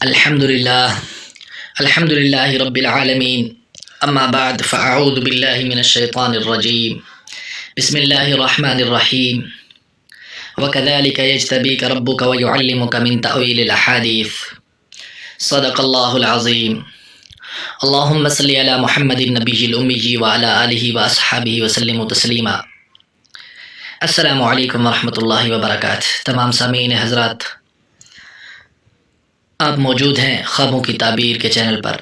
الحمد للہ رب العالمین اما بعد فاعوذ باللہ من الشیطان الرجیم بسم اللہ الرحمن الرحیم وکذالک یجتبیک ربک ویعلمک من تأویل الاحادیث صدق اللہ العظیم اللہم صلی علی محمد النبی الامی وعلی آلہ واصحابہ وسلم تسلیما۔ السلام علیکم ورحمۃ اللہ وبرکاتہ۔ تمام سامعین حضرات، آپ موجود ہیں خوابوں کی تعبیر کے چینل پر۔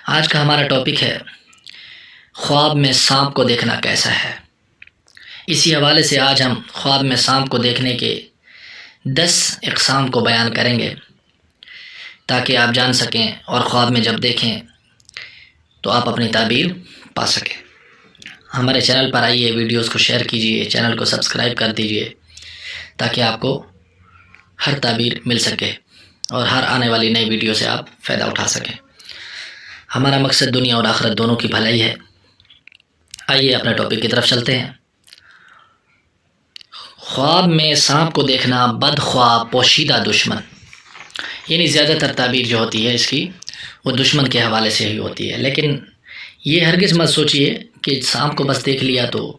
آج کا ہمارا ٹاپک ہے خواب میں سانپ کو دیکھنا کیسا ہے۔ اسی حوالے سے آج ہم خواب میں سانپ کو دیکھنے کے 10 اقسام کو بیان کریں گے تاکہ آپ جان سکیں اور خواب میں جب دیکھیں تو آپ اپنی تعبیر پا سکیں۔ ہمارے چینل پر آئیے، ویڈیوز کو شیئر کیجیے، چینل کو سبسکرائب کر دیجیے تاکہ آپ کو ہر تعبیر مل سکے اور ہر آنے والی نئی ویڈیو سے آپ فائدہ اٹھا سکیں۔ ہمارا مقصد دنیا اور آخرت دونوں کی بھلائی ہے۔ آئیے اپنے ٹاپک کی طرف چلتے ہیں۔ خواب میں سانپ کو دیکھنا بد خواب پوشیدہ دشمن، یعنی زیادہ تر تعبیر جو ہوتی ہے اس کی وہ دشمن کے حوالے سے ہی ہوتی ہے، لیکن یہ ہرگز مت سوچئے کہ سانپ کو بس دیکھ لیا تو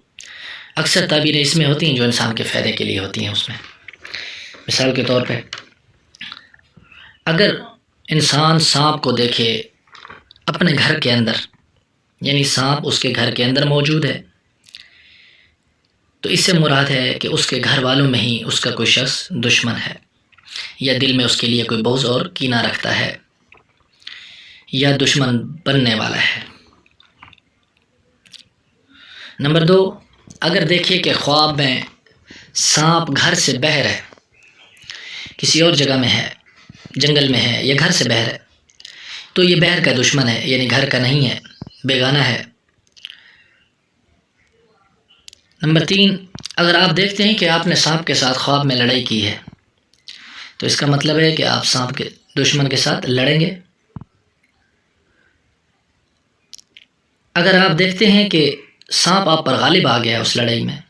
اکثر تعبیریں اس میں ہوتی ہیں جو انسان کے فائدے کے لیے ہوتی ہیں۔ اس میں مثال کے طور پہ اگر انسان سانپ کو دیکھے اپنے گھر کے اندر، یعنی سانپ اس کے گھر کے اندر موجود ہے، تو اس سے مراد ہے کہ اس کے گھر والوں میں ہی اس کا کوئی شخص دشمن ہے، یا دل میں اس کے لیے کوئی بغض اور کینہ رکھتا ہے، یا دشمن بننے والا ہے۔ نمبر 2، اگر دیکھیے کہ خواب میں سانپ گھر سے باہر ہے، کسی اور جگہ میں ہے، جنگل میں ہے یا گھر سے باہر ہے، تو یہ باہر کا دشمن ہے، یعنی گھر کا نہیں ہے، بیگانہ ہے۔ نمبر 3، اگر آپ دیکھتے ہیں کہ آپ نے سانپ کے ساتھ خواب میں لڑائی کی ہے تو اس کا مطلب ہے کہ آپ سانپ کے دشمن کے ساتھ لڑیں گے۔ اگر آپ دیکھتے ہیں کہ سانپ آپ پر غالب آ گیا اس لڑائی میں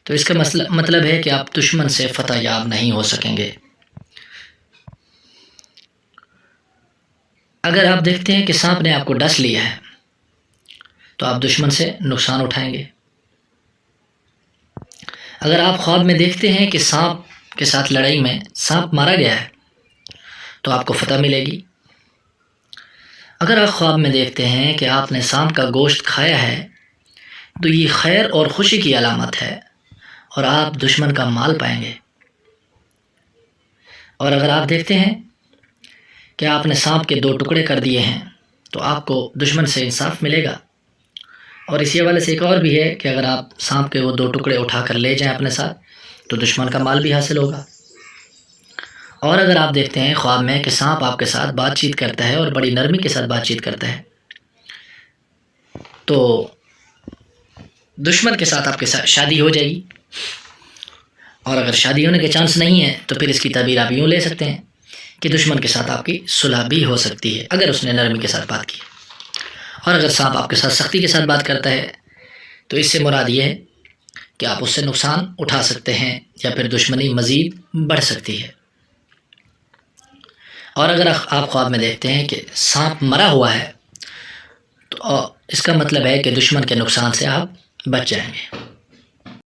تو اس کا مطلب ہے کہ آپ دشمن سے فتح یاب نہیں ہو سکیں گے۔ اگر آپ دیکھتے ہیں کہ سانپ نے آپ کو ڈس لیا ہے تو آپ دشمن سے نقصان اٹھائیں گے۔ اگر آپ خواب میں دیکھتے ہیں کہ سانپ کے ساتھ لڑائی میں سانپ مارا گیا ہے تو آپ کو فتح ملے گی۔ اگر آپ خواب میں دیکھتے ہیں کہ آپ نے سانپ کا گوشت کھایا ہے تو یہ خیر اور خوشی کی علامت ہے اور آپ دشمن کا مال پائیں گے۔ اور اگر آپ دیکھتے ہیں کہ آپ نے سانپ کے 2 ٹکڑے کر دیے ہیں تو آپ کو دشمن سے انصاف ملے گا۔ اور اسی حوالے سے ایک اور بھی ہے کہ اگر آپ سانپ کے وہ 2 ٹکڑے اٹھا کر لے جائیں اپنے ساتھ تو دشمن کا مال بھی حاصل ہوگا۔ اور اگر آپ دیکھتے ہیں خواب میں کہ سانپ آپ کے ساتھ بات چیت کرتا ہے اور بڑی نرمی کے ساتھ بات چیت کرتا ہے تو دشمن کے ساتھ آپ کے ساتھ شادی ہو جائے گی، اور اگر شادی ہونے کے چانس نہیں ہے تو پھر اس کی تعبیر آپ یوں لے سکتے ہیں کہ دشمن کے ساتھ آپ کی صلح بھی ہو سکتی ہے اگر اس نے نرمی کے ساتھ بات کی۔ اور اگر سانپ آپ کے ساتھ سختی کے ساتھ بات کرتا ہے تو اس سے مراد یہ ہے کہ آپ اس سے نقصان اٹھا سکتے ہیں یا پھر دشمنی مزید بڑھ سکتی ہے۔ اور اگر آپ خواب میں دیکھتے ہیں کہ سانپ مرا ہوا ہے تو اس کا مطلب ہے کہ دشمن کے نقصان سے آپ بچ جائیں گے۔